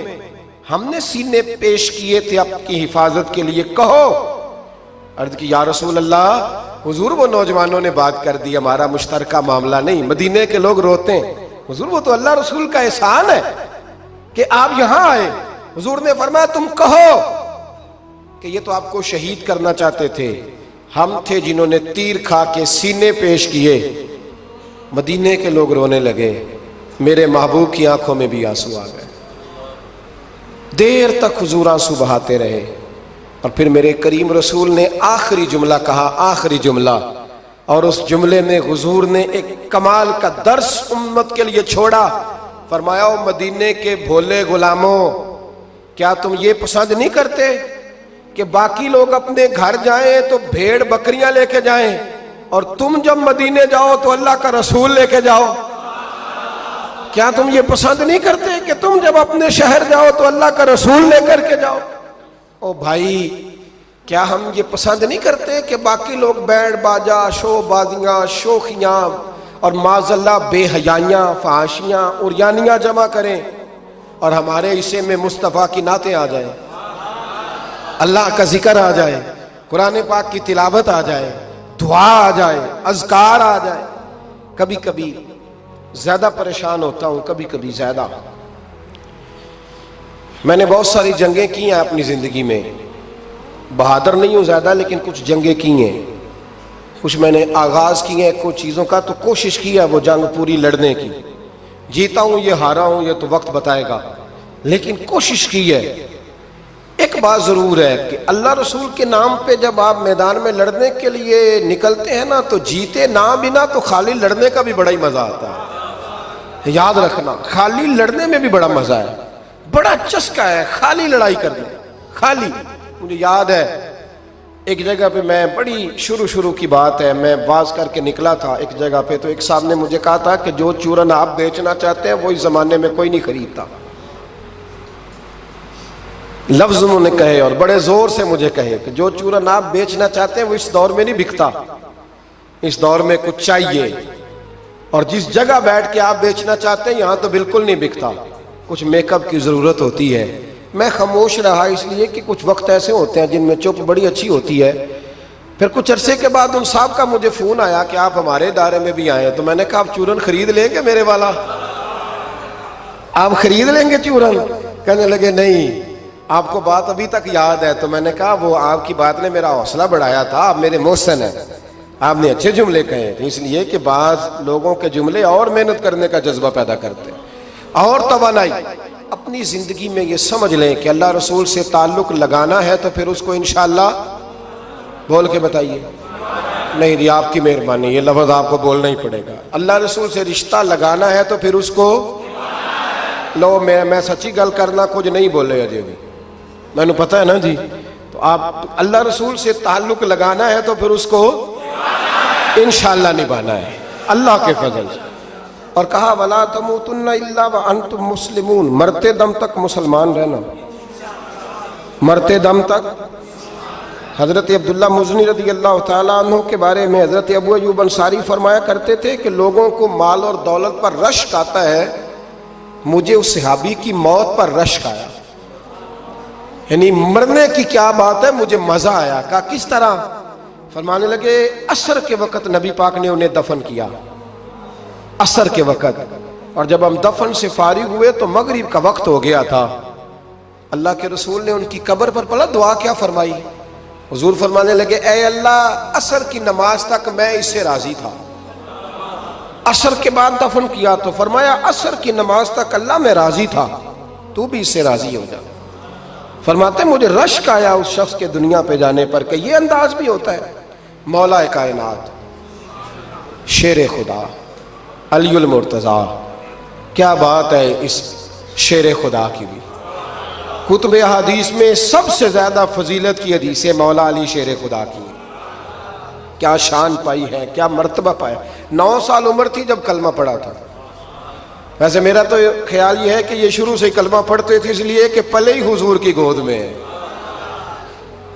ہم نے سینے پیش کیے تھے آپ کی حفاظت کے لیے، کہو۔ عرض کی یا رسول اللہ، حضور وہ نوجوانوں نے بات کر دی، ہمارا مشترکہ معاملہ نہیں، مدینے کے لوگ روتے ہیں۔ حضور وہ تو اللہ رسول کا احسان ہے کہ آپ یہاں آئے۔ حضور نے فرمایا تم کہو کہ یہ تو آپ کو شہید کرنا چاہتے تھے، ہم تھے جنہوں نے تیر کھا کے سینے پیش کیے۔ مدینے کے لوگ رونے لگے، میرے محبوب کی آنکھوں میں بھی آنسو آ گئے۔ دیر تک حضور آنسو بہاتے رہے، اور پھر میرے کریم رسول نے آخری جملہ کہا، آخری جملہ، اور اس جملے میں حضور نے ایک کمال کا درس امت کے لیے چھوڑا۔ فرمایا او مدینے کے بھولے غلاموں، کیا تم یہ پسند نہیں کرتے کہ باقی لوگ اپنے گھر جائیں تو بھیڑ بکریاں لے کے جائیں، اور تم جب مدینے جاؤ تو اللہ کا رسول لے کے جاؤ؟ کیا تم یہ پسند نہیں کرتے کہ تم جب اپنے شہر جاؤ تو اللہ کا رسول لے کر کے جاؤ؟ او بھائی، کیا ہم یہ پسند نہیں کرتے کہ باقی لوگ بینڈ باجا، شو بازیاں، شوخیاں اور معاذ اللہ بے حیائیاں، فحاشیاں، عریانیاں جمع کریں، اور ہمارے حصے میں مصطفیٰ کی نعتیں آ جائیں، اللہ کا ذکر آ جائے، قرآن پاک کی تلاوت آ جائے، دعا آ جائے، اذکار آ جائے؟ کبھی کبھی زیادہ پریشان ہوتا ہوں، کبھی کبھی زیادہ۔ میں نے بہت ساری جنگیں کی ہیں اپنی زندگی میں، بہادر نہیں ہوں زیادہ، لیکن کچھ جنگیں کی ہیں، کچھ میں نے آغاز کی ہیں کچھ چیزوں کا، تو کوشش کی ہے وہ جنگ پوری لڑنے کی۔ جیتا ہوں یہ ہارا ہوں یہ تو وقت بتائے گا، لیکن کوشش کی ہے۔ ایک بات ضرور ہے کہ اللہ رسول کے نام پہ جب آپ میدان میں لڑنے کے لیے نکلتے ہیں نا، تو جیتے نہ بنا تو خالی لڑنے کا بھی بڑا ہی مزہ آتا ہے۔ یاد رکھنا، خالی لڑنے میں بھی بڑا مزہ ہے، بڑا چسکا ہے خالی لڑائی کرنے، خالی۔ مجھے یاد ہے ایک جگہ پہ، میں بڑی شروع کی بات ہے، میں واز کر کے نکلا تھا ایک جگہ پہ، تو ایک صاحب نے مجھے کہا تھا کہ جو چورن آپ بیچنا چاہتے ہیں وہ اس زمانے میں کوئی نہیں خریدتا۔ لفظ انہوں نے کہے اور بڑے زور سے مجھے کہے کہ جو چورن آپ بیچنا چاہتے ہیں وہ اس دور میں نہیں بکتا، اس دور میں کچھ چاہیے، اور جس جگہ بیٹھ کے آپ بیچنا چاہتے ہیں یہاں تو بالکل نہیں بکتا، کچھ میک اپ کی ضرورت ہوتی ہے۔ میں خاموش رہا اس لیے کہ کچھ وقت ایسے ہوتے ہیں جن میں چپ بڑی اچھی ہوتی ہے۔ پھر کچھ عرصے کے بعد ان صاحب کا مجھے فون آیا کہ آپ ہمارے ادارے میں بھی آئے، تو میں نے کہا آپ چورن خرید لیں گے میرے والا؟ آپ خرید لیں گے چورن؟ کہنے لگے نہیں، آپ کو بات ابھی تک یاد ہے؟ تو میں نے کہا وہ آپ کی بات نے میرا حوصلہ بڑھایا تھا، آپ میرے محسن ہیں، آپ نے اچھے جملے کہے تھے، اس لیے کہ بعض لوگوں کے جملے اور محنت کرنے کا جذبہ پیدا کرتے اور توانائی۔ اپنی زندگی میں یہ سمجھ لیں کہ اللہ رسول سے تعلق لگانا ہے تو پھر اس کو انشاءاللہ بول کے بتائیے۔ نہیں جی، آپ کی مہربانی، یہ لفظ آپ کو بولنا ہی پڑے گا۔ اللہ رسول سے رشتہ لگانا ہے تو پھر اس کو لو، میں سچی گل کرنا کچھ نہیں بولے اجے بھی، میں نے پتہ ہے نا جی۔ تو آپ اللہ رسول سے تعلق لگانا ہے تو پھر اس کو انشاءاللہ نبھانا ہے اللہ کے فضل سے۔ اور کہا وَلَا تَمُوتُنَّ إِلَّا وَأَنْتُمْ مُسْلِمُونَ، مرتے دم تک مسلمان رہنا، مرتے دم تک۔ حضرت عبداللہ مزنی رضی اللہ تعالیٰ عنہ کے بارے میں حضرت ابو ایوب انصاری فرمایا کرتے تھے کہ لوگوں کو مال اور دولت پر رشک آتا ہے، مجھے اس صحابی کی موت پر رشک آیا، یعنی مرنے کی کیا بات ہے، مجھے مزہ آیا۔ کہا کس طرح؟ فرمانے لگے عصر کے وقت نبی پاک نے انہیں دفن کیا، عصر کے وقت، اور جب ہم دفن سے فارغ ہوئے تو مغرب کا وقت ہو گیا تھا۔ اللہ کے رسول نے ان کی قبر پر پڑھا، دعا کیا فرمائی؟ حضور فرمانے لگے اے اللہ، عصر کی نماز تک میں اس سے راضی تھا، عصر کے بعد دفن کیا تو فرمایا عصر کی نماز تک اللہ میں راضی تھا، تو بھی اس سے راضی ہو جا۔ فرماتے مجھے رشک آیا اس شخص کے دنیا پہ جانے پر کہ یہ انداز بھی ہوتا ہے۔ مولا کائنات، شیر خدا، علی المرتضیٰ، کیا بات ہے اس شیر خدا کی بھی۔ کتب حدیث میں سب سے زیادہ فضیلت کی حدیث ہے مولا علی شیر خدا کی، کیا شان پائی ہے، کیا مرتبہ پایا۔ 9 سال عمر تھی جب کلمہ پڑھا تھا۔ ویسے میرا تو خیال یہ ہے کہ یہ شروع سے ہی کلمہ پڑھتے تھے، اس لیے کہ پلے ہی حضور کی گود میں ہے۔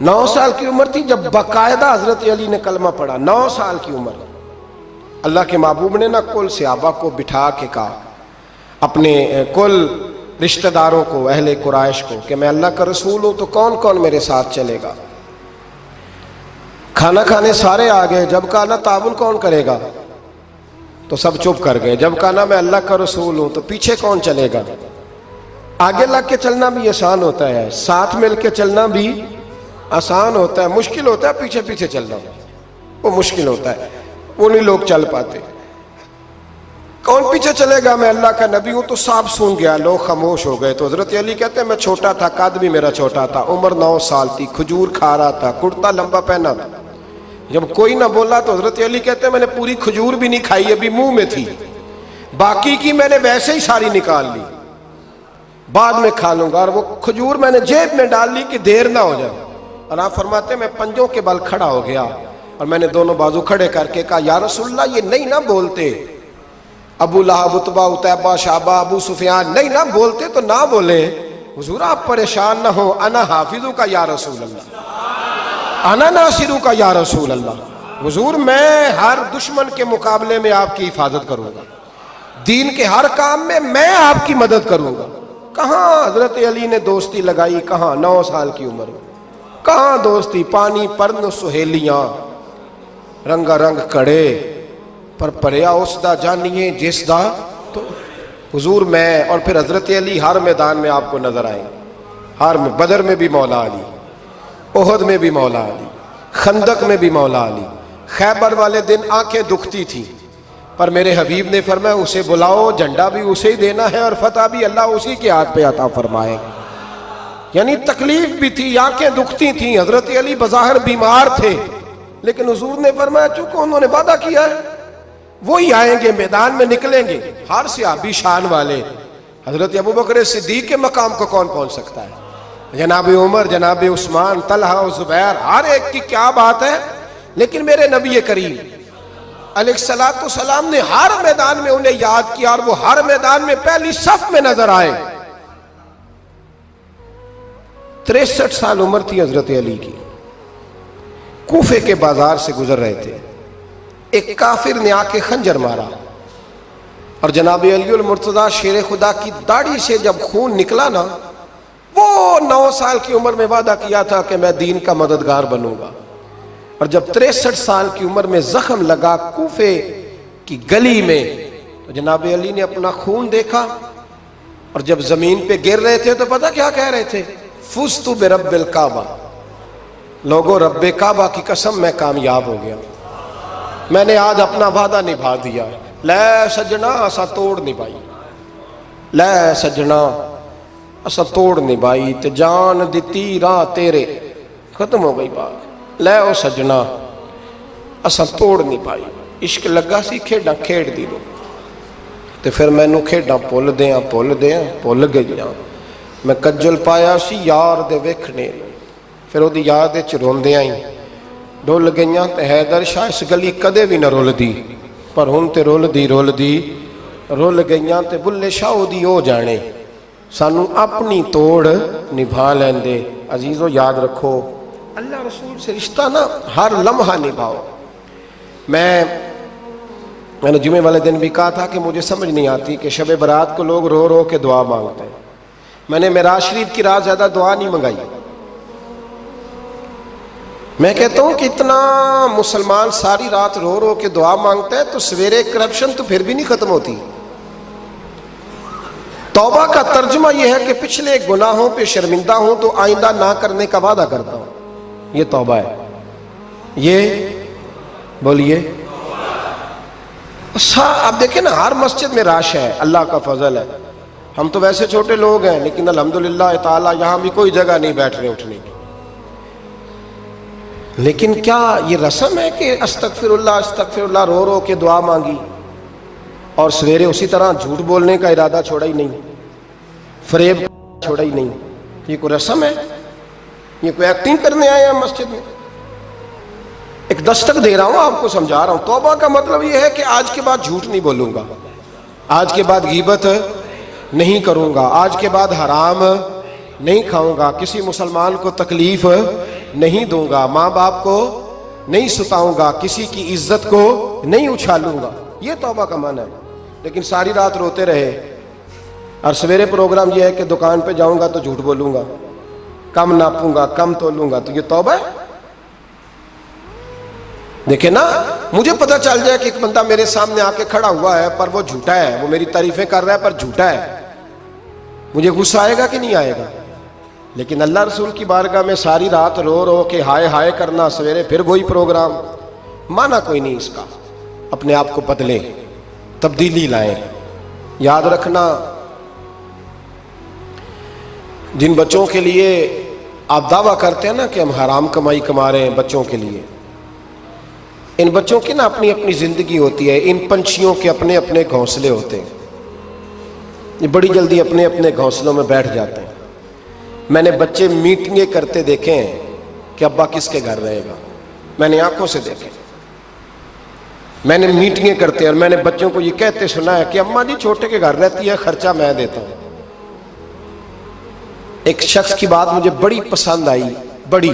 9 سال کی عمر تھی جب باقاعدہ حضرت علی نے کلمہ پڑھا، 9 سال کی عمر۔ اللہ کے محبوب نے نہ کل صحابہ کو بٹھا کے کہا، اپنے کل رشتہ داروں کو، اہل قریش کو، کہ میں اللہ کا رسول ہوں تو کون کون میرے ساتھ چلے گا؟ کھانا کھانے سارے آ گئے، جب کہا نا تعاون کون کرے گا تو سب چپ کر گئے، جب کہا نا میں اللہ کا رسول ہوں تو پیچھے کون چلے گا؟ آگے لگ کے چلنا بھی آسان ہوتا ہے، ساتھ مل کے چلنا بھی آسان ہوتا ہے، مشکل ہوتا ہے پیچھے پیچھے چلنا، وہ مشکل ہوتا ہے، وہ نہیں لوگ چل پاتے۔ کون پیچھے چلے گا؟ میں اللہ کا نبی ہوں۔ تو سب سن گیا، لوگ خاموش ہو گئے۔ تو حضرت علی کہتے ہیں میں چھوٹا تھا، قد بھی میرا چھوٹا تھا، عمر 9 سال تھی، کھجور کھا رہا تھا، کرتا لمبا پہنا تھا۔ جب کوئی نہ بولا تو حضرت علی کہتے ہیں میں نے پوری کھجور بھی نہیں کھائی، ابھی منہ میں تھی، باقی کی میں نے ویسے ہی ساری نکال لی، بعد میں کھا لوں گا، اور وہ کھجور میں نے جیب میں ڈال لی کہ دیر نہ ہو جائے۔ اور آپ فرماتے ہیں میں پنجوں کے بل کھڑا ہو گیا اور میں نے دونوں بازو کھڑے کر کے کہا یا رسول اللہ یہ نہیں نہ بولتے، ابو لہب، عتبہ، عتیبہ، شعبہ، ابو سفیان نہیں نہ بولتے تو نہ بولے، حضور آپ پریشان نہ ہو، انا حافظو کا یا رسول اللہ، انا ناصرو کا یا رسول اللہ، حضور میں ہر دشمن کے مقابلے میں آپ کی حفاظت کروں گا، دین کے ہر کام میں آپ کی مدد کروں گا۔ کہاں حضرت علی نے دوستی لگائی؟ کہاں 9 سال کی عمر میں، کہاں دوستی؟ پانی پرن سہیلیاں رنگا رنگ کڑے پر پریا اس دا جانیے جس دا تو حضور میں، اور پھر حضرت علی ہر میدان میں آپ کو نظر آئیں، ہر میں، بدر میں بھی مولا علی، احد میں بھی مولا علی، خندق میں بھی مولا علی، خیبر والے دن آنکھیں دکھتی تھیں پر میرے حبیب نے فرمایا اسے بلاؤ، جھنڈا بھی اسے ہی دینا ہے اور فتح بھی اللہ اسی کے ہاتھ پہ عطا فرمائے۔ یعنی تکلیف بھی تھی، آنکھیں دکھتی تھیں، حضرت علی بظاہر بیمار تھے، لیکن حضور نے فرمایا چونکہ انہوں نے وعدہ کیا ہے وہی آئیں گے، میدان میں نکلیں گے۔ ہر صحابی شان والے، حضرت ابوبکر صدیق کے مقام کو کون پہنچ سکتا ہے؟ جناب عمر، جناب عثمان، طلحہ و زبیر، ہر ایک کی کیا بات ہے، لیکن میرے نبی کریم علیہ الصلوۃ والسلام نے ہر میدان میں انہیں یاد کیا اور وہ ہر میدان میں پہلی صف میں نظر آئے۔ 63 سال عمر تھی حضرت علی کی، کوفے کے بازار سے گزر رہے تھے، ایک کافر نے آ کے خنجر مارا اور جناب علی المرتضیٰ شیر خدا کی داڑھی سے جب خون نکلا نا، وہ 9 سال کی عمر میں وعدہ کیا تھا کہ میں دین کا مددگار بنوں گا، اور جب 63 سال کی عمر میں زخم لگا کوفے کی گلی میں تو جناب علی نے اپنا خون دیکھا، اور جب زمین پہ گر رہے تھے تو پتہ کیا کہہ رہے تھے؟ فزت برب الکعبہ، لوگوں رب کعبہ کی قسم میں کامیاب ہو گیا، میں نے آج اپنا وعدہ نبھا دیا، لے سجنا اسا توڑ نبھائی، لے سجنا اسا توڑ نبھائی تے جان دتی راہ تیرے، ختم ہو گئی بات، لے او سجنا اسا توڑ نبھائی، عشق لگا سی کھیڈاں کھیڑ دی لو تے پھر مینوں کھیڈاں بھول گئیاں، میں کجل پایا سی یار دے ویکھنے، پھر وہ یاد وچ روندیاں ہی ڈول گئیاں تے حیدر شاہ اس گلی کدے بھی نہ رول دی، پر ہن تے رول گئیاں تے بلے شاہ دی او جانے، سانو اپنی توڑ نبھا لیندے۔ عزیزو یاد رکھو اللہ رسول سے رشتہ نا ہر لمحہ نبھاؤ۔ میں نے جمعے والے دن بھی کہا تھا کہ مجھے سمجھ نہیں آتی کہ شب برات کو لوگ رو رو کے دعا مانگتے ہیں، میں نے معراج شریف کی رات زیادہ دعا نہیں منگائی، میں کہتا ہوں کہ اتنا مسلمان ساری رات رو رو کے دعا مانگتا ہے تو سویرے کرپشن تو پھر بھی نہیں ختم ہوتی۔ توبہ کا ترجمہ یہ ہے کہ پچھلے گناہوں پہ شرمندہ ہوں تو آئندہ نہ کرنے کا وعدہ کرتا ہوں، یہ توبہ ہے، یہ بولیے۔ آپ دیکھیں نا ہر مسجد میں رش ہے، اللہ کا فضل ہے، ہم تو ویسے چھوٹے لوگ ہیں لیکن الحمدللہ تعالیٰ یہاں بھی کوئی جگہ نہیں بیٹھنے اٹھنے کی، لیکن کیا یہ رسم ہے کہ استغفر اللہ رو رو کے دعا مانگی اور سویرے اسی طرح جھوٹ بولنے کا ارادہ چھوڑا ہی نہیں، فریب چھوڑا ہی نہیں؟ یہ کوئی رسم ہے؟ یہ کوئی ایکٹنگ کرنے آئے ہیں مسجد میں؟ ایک دستک دے رہا ہوں، آپ کو سمجھا رہا ہوں، توبہ کا مطلب یہ ہے کہ آج کے بعد جھوٹ نہیں بولوں گا، آج کے بعد غیبت نہیں کروں گا، آج کے بعد حرام نہیں کھاؤں گا، کسی مسلمان کو تکلیف نہیں دوں گا، ماں باپ کو نہیں ستاؤں گا، کسی کی عزت کو نہیں اچھالوں گا، یہ توبہ کا معنی ہے۔ لیکن ساری رات روتے رہے اور سویرے پروگرام یہ ہے کہ دکان پہ جاؤں گا تو جھوٹ بولوں گا، کم ناپوں گا، کم تولوں گا، تو یہ توبہ ہے؟ دیکھیں نا، مجھے پتہ چل جائے کہ ایک بندہ میرے سامنے آ کے کھڑا ہوا ہے پر وہ جھوٹا ہے، وہ میری تعریفیں کر رہا ہے پر جھوٹا ہے، مجھے غصہ آئے گا کہ نہیں آئے گا؟ لیکن اللہ رسول کی بارگاہ میں ساری رات رو رو کے ہائے ہائے کرنا، سویرے پھر وہی پروگرام، مانا کوئی نہیں اس کا۔ اپنے آپ کو بدلیں، تبدیلی لائیں۔ یاد رکھنا، جن بچوں کے لیے آپ دعویٰ کرتے ہیں نا کہ ہم حرام کمائی کما رہے ہیں بچوں کے لیے، ان بچوں کی نا اپنی اپنی زندگی ہوتی ہے، ان پنچھیوں کے اپنے اپنے گھونسلے ہوتے ہیں، یہ بڑی جلدی اپنے اپنے گھونسلوں میں بیٹھ جاتے ہیں۔ میں نے بچے میٹنگیں کرتے دیکھے ہیں کہ ابا کس کے گھر رہے گا، میں نے آنکھوں سے دیکھے، میں نے میٹنگیں کرتے ہیں اور میں نے بچوں کو یہ کہتے سنا ہے کہ اماں جی چھوٹے کے گھر رہتی ہے، خرچہ میں دیتا ہوں۔ ایک شخص کی بات مجھے بڑی پسند آئی، بڑی،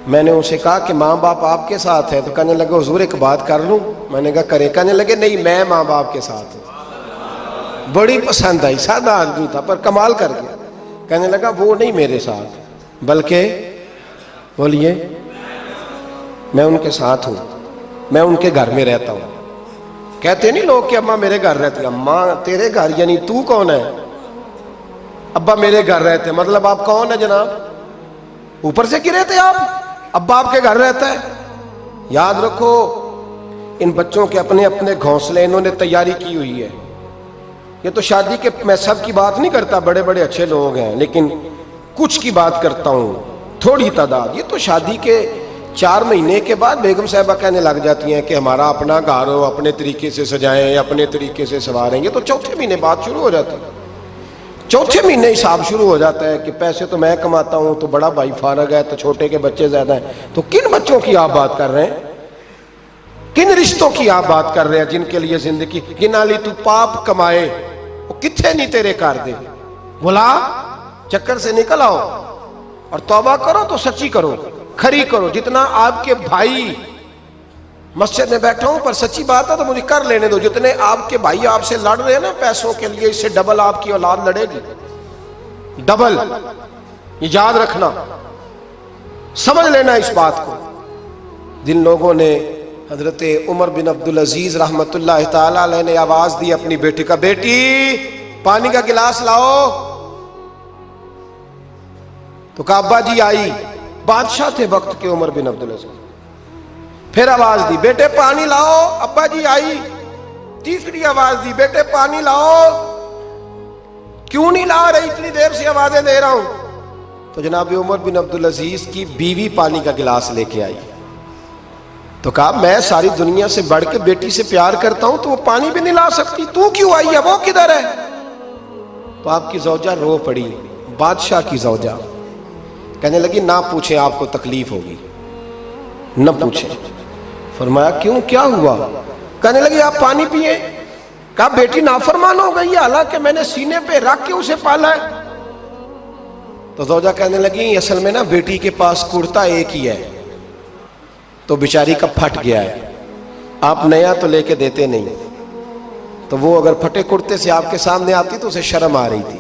میں نے اسے کہا کہ ماں باپ آپ کے ساتھ ہے، تو کہنے لگے حضور ایک بات کر لوں؟ میں نے کہا کرے، کہنے لگے نہیں میں ماں باپ کے ساتھ ہوں۔ بڑی پسند آئی، سادہ آدمی تھا پر کمال کر گیا، کہنے لگا وہ نہیں میرے ساتھ بلکہ، بولیے، میں ان کے ساتھ ہوں، میں ان کے گھر میں رہتا ہوں۔ کہتے نہیں لوگ کہ اماں میرے گھر رہتی، اماں تیرے گھر یعنی تو کون ہے؟ ابا میرے گھر رہتے، مطلب آپ کون ہے جناب؟ اوپر سے گرے تھے آپ؟ ابا آپ کے گھر رہتا ہے؟ یاد رکھو، ان بچوں کے اپنے اپنے گھونسلے انہوں نے تیاری کی ہوئی ہے۔ یہ تو شادی کے، میں سب کی بات نہیں کرتا، بڑے بڑے اچھے لوگ ہیں، لیکن کچھ کی بات کرتا ہوں، تھوڑی تعداد۔ یہ تو شادی کے 4 مہینے کے بعد بیگم صاحبہ کہنے لگ جاتی ہیں کہ ہمارا اپنا گھر ہو، اپنے طریقے سے سجائیں، اپنے طریقے سے سنواریں۔ یہ تو چوتھے مہینے بات شروع ہو جاتی ہے، چوتھے مہینے حساب شروع ہو جاتا ہے کہ پیسے تو میں کماتا ہوں، تو بڑا بھائی فارغ ہے، تو چھوٹے کے بچے زیادہ ہیں۔ تو کن بچوں کی آپ بات کر رہے ہیں؟ کن رشتوں کی آپ بات کر رہے ہیں جن کے لیے زندگی گنا لی؟ تو پاپ کمائے وہ کتنے نہیں تیرے کر دے، بلا چکر سے نکل آؤ اور توبہ کرو تو سچی کرو، کھری کرو۔ جتنا آپ کے بھائی، مسجد میں بیٹھا ہوں پر سچی بات ہے تو مجھے کر لینے دو، جتنے آپ کے بھائی آپ سے لڑ رہے ہیں نا پیسوں کے لیے، اس سے ڈبل آپ کی اولاد لڑے گی، ڈبل۔ یہ یاد رکھنا، سمجھ لینا اس بات کو۔ جن لوگوں نے، حضرت عمر بن عبدالعزیز رحمت اللہ تعالی علیہ نے آواز دی اپنی بیٹی کا، بیٹی پانی کا گلاس لاؤ، تو کہا ابا جی آئی، بادشاہ تھے وقت کے عمر بن عبدالعزیز۔ پھر آواز دی بیٹے پانی لاؤ، ابا جی آئی۔ تیسری آواز دی بیٹے پانی لاؤ، کیوں نہیں لا رہی، اتنی دیر سے آوازیں دے رہا ہوں۔ تو جناب عمر بن عبدالعزیز کی بیوی پانی کا گلاس لے کے آئی، تو کہا میں ساری دنیا سے بڑھ کے بیٹی سے پیار کرتا ہوں تو وہ پانی بھی نہیں لا سکتی، تو کیوں آئی ہے، وہ کدھر ہے؟ تو آپ کی زوجہ رو پڑی، بادشاہ کی زوجہ، کہنے لگی نہ پوچھیں، آپ کو تکلیف ہوگی، نہ پوچھیں۔ فرمایا کیوں، کیا ہوا؟ کہنے لگی آپ پانی پیئے۔ کہا بیٹی نافرمان ہو گئی ہے، حالانکہ میں نے سینے پہ رکھ کے اسے پالا ہے۔ تو زوجہ کہنے لگی اصل میں نا بیٹی کے پاس کرتا ایک ہی ہے، تو بیچاری کا پھٹ گیا ہے، آپ نیا تو لے کے دیتے نہیں، تو وہ اگر پھٹے کرتے سے آپ کے سامنے آتی تو اسے شرم آ رہی تھی،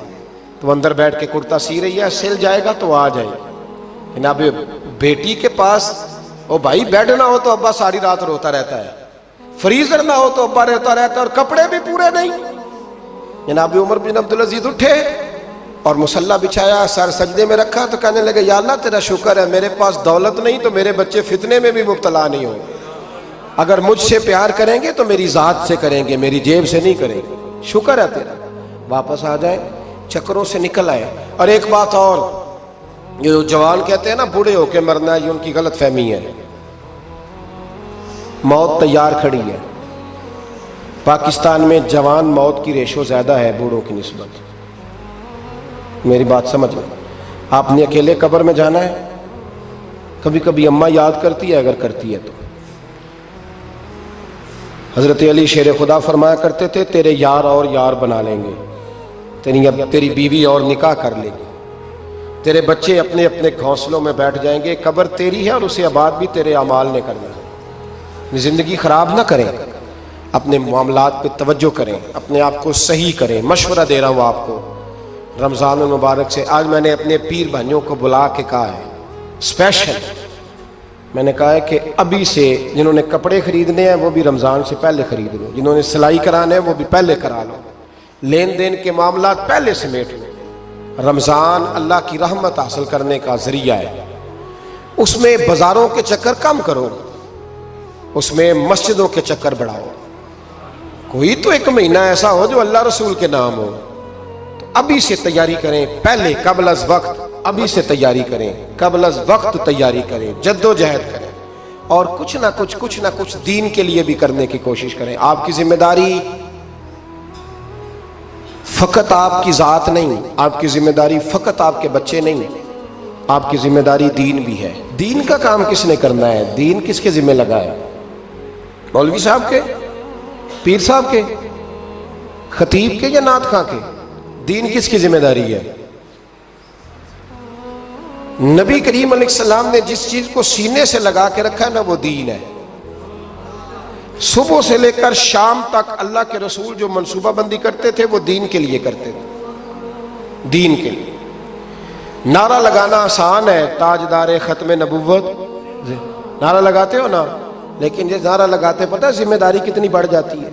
تو اندر بیٹھ کے کرتا سی رہی ہے، سل جائے گا تو آ جائے۔ جناب بیٹی کے پاس، او بھائی بیڈ نہ ہو تو ابا ساری رات روتا رہتا ہے، فریزر نہ ہو تو ابا روتا رہتا ہے، اور کپڑے بھی پورے نہیں۔ جناب عمر بن عبدالعزیز اٹھے اور مصلی بچھایا، سر سجدے میں رکھا، تو کہنے لگے یا اللہ تیرا شکر ہے میرے پاس دولت نہیں تو میرے بچے فتنے میں بھی مبتلا نہیں ہوں، اگر مجھ سے پیار کریں گے تو میری ذات سے کریں گے، میری جیب سے نہیں کریں گے، شکر ہے تیرا۔ واپس آ جائیں، چکروں سے نکل آئے۔ اور ایک بات اور، یہ جو جوان کہتے ہیں نا بوڑھے ہو کے مرنا ہے، یہ ان کی غلط فہمی ہے۔ موت تیار کھڑی ہے، پاکستان میں جوان موت کی ریشو زیادہ ہے بوڑھوں کی نسبت، میری بات سمجھ لیں۔ آپ نے اکیلے قبر میں جانا ہے، کبھی کبھی اماں یاد کرتی ہے اگر کرتی ہے تو۔ حضرت علی شیر خدا فرمایا کرتے تھے تیرے یار اور یار بنا لیں گے، تیری بیوی اور نکاح کر لے گی، تیرے بچے اپنے اپنے گھونسلوں میں بیٹھ جائیں گے، قبر تیری ہے اور اسے آباد بھی تیرے اعمال نے کرنا ہے۔ زندگی خراب نہ کریں، اپنے معاملات پہ توجہ کریں، اپنے آپ کو صحیح کریں۔ مشورہ دے رہا ہوں آپ کو رمضان المبارک سے، آج میں نے اپنے پیر بھائیوں کو بلا کے کہا ہے اسپیشل، میں نے کہا ہے کہ ابھی سے جنہوں نے کپڑے خریدنے ہیں وہ بھی رمضان سے پہلے خرید لو، جنہوں نے سلائی کرانے ہیں وہ بھی پہلے کرا لو، لین دین کے معاملات پہلے سمیٹ لو۔ رمضان اللہ کی رحمت حاصل کرنے کا ذریعہ ہے، اس میں بازاروں کے چکر کم کرو، اس میں مسجدوں کے چکر بڑھاؤ۔ کوئی تو ایک مہینہ ایسا ہو جو اللہ رسول کے نام ہو، تو ابھی سے تیاری کریں، پہلے قبل از وقت ابھی سے تیاری کریں، قبل از وقت تیاری کریں، جد و جہد کریں، اور کچھ نہ کچھ دین کے لیے بھی کرنے کی کوشش کریں۔ آپ کی ذمہ داری فقط آپ کی ذات نہیں، آپ کی ذمہ داری فقط آپ کے بچے نہیں، آپ کی ذمہ داری دین بھی ہے۔ دین کا کام کس نے کرنا ہے؟ دین کس کے ذمہ لگا ہے؟ مولوی صاحب کے، پیر صاحب کے، خطیب کے یا نعت خواں کے؟ دین کس کی ذمہ داری ہے؟ نبی کریم علیہ السلام نے جس چیز کو سینے سے لگا کے رکھا ہے نا، وہ دین ہے۔ صبح سے لے کر شام تک اللہ کے رسول جو منصوبہ بندی کرتے تھے وہ دین کے لیے کرتے تھے، دین کے لیے۔ نعرہ لگانا آسان ہے، تاجدار ختم نبوت، نعرہ لگاتے ہو نا، لیکن یہ نعرہ لگاتے پتہ ہے ذمہ داری کتنی بڑھ جاتی ہے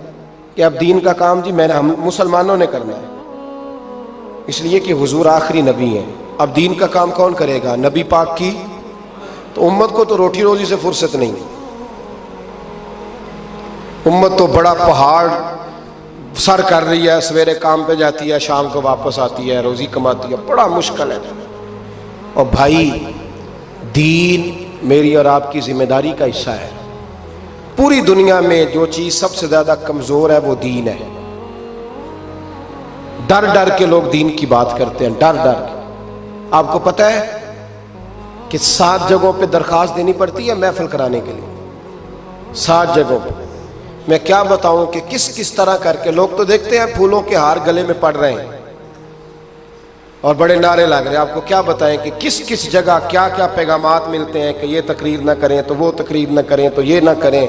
کہ اب دین کا کام جی ہم مسلمانوں نے کرنا ہے، اس لیے کہ حضور آخری نبی ہیں۔ اب دین کا کام کون کرے گا؟ نبی پاک کی، تو امت کو تو روٹی روزی سے فرصت نہیں، امت تو بڑا پہاڑ سر کر رہی ہے، سویرے کام پہ جاتی ہے، شام کو واپس آتی ہے، روزی کماتی ہے، بڑا مشکل ہے۔ اور بھائی دین میری اور آپ کی ذمہ داری کا حصہ ہے۔ پوری دنیا میں جو چیز سب سے زیادہ کمزور ہے وہ دین ہے۔ ڈر ڈر کے لوگ دین کی بات کرتے ہیں، ڈر ڈر کے۔ آپ کو پتہ ہے کہ 7 جگہوں پہ درخواست دینی پڑتی ہے محفل کرانے کے لیے، 7 جگہوں پہ۔ میں کیا بتاؤں کہ کس طرح کر کے لوگ تو دیکھتے ہیں پھولوں کے ہار گلے میں پڑ رہے ہیں اور بڑے نعرے لگ رہے ہیں، آپ کو کیا بتائیں کہ کس جگہ کیا پیغامات ملتے ہیں کہ یہ تقریر نہ کریں تو وہ تقریر نہ کریں تو یہ نہ کریں۔